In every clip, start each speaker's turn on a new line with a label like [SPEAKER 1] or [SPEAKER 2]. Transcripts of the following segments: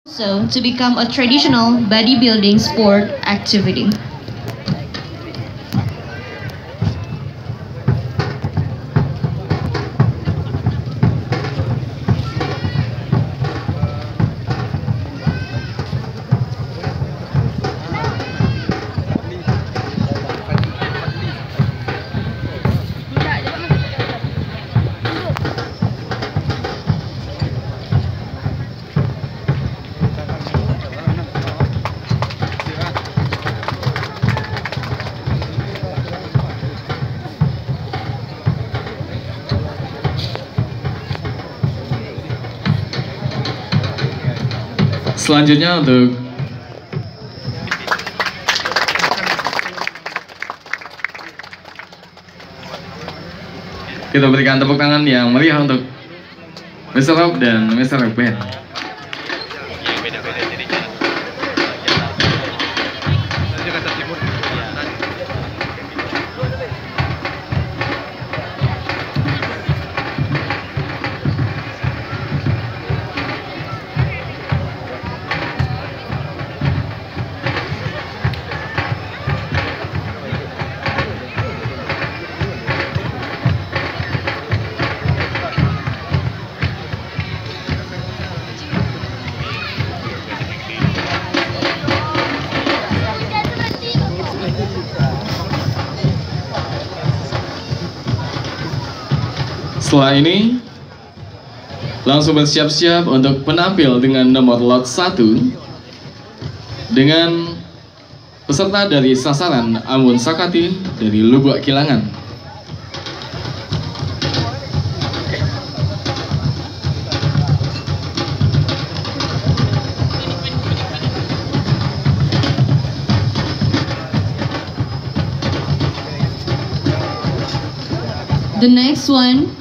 [SPEAKER 1] So, to become a traditional bodybuilding sport activity.
[SPEAKER 2] Selanjutnya untuk kita berikan tepuk tangan yang meriah untuk Mr. Rob dan Mr. Ben. Setelah ini, langsung bersiap-siap untuk penampil dengan nomor lot 1 dengan peserta dari sasaran Ambon Sakati dari Lubuk Kilangan.
[SPEAKER 1] The next one,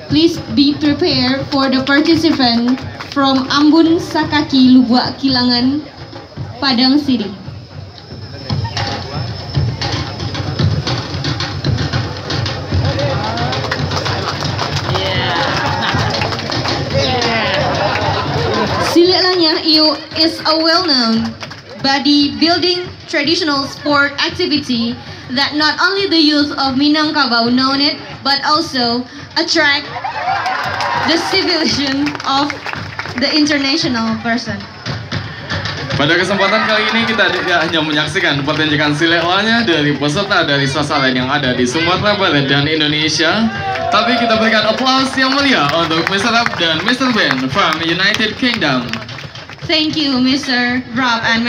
[SPEAKER 1] please be prepared for the participant from Ambon Sakaki Lubuk Kilangan, Padang City. Silek lanyah is a well-known bodybuilding traditional sport activity that not only the youth of Minangkabau know it, but also attract the civilization of the international person.
[SPEAKER 2] Pada kesempatan kali ini kita tidak hanya menyaksikan pertunjukan silek lanyah dari peserta dari sasaran yang ada di Sumatera Barat dan Indonesia, tapi kita berikan aplaus yang meriah untuk Mr. Rob dan Mr. Ben from United Kingdom.
[SPEAKER 1] Thank you, Mr. Rob and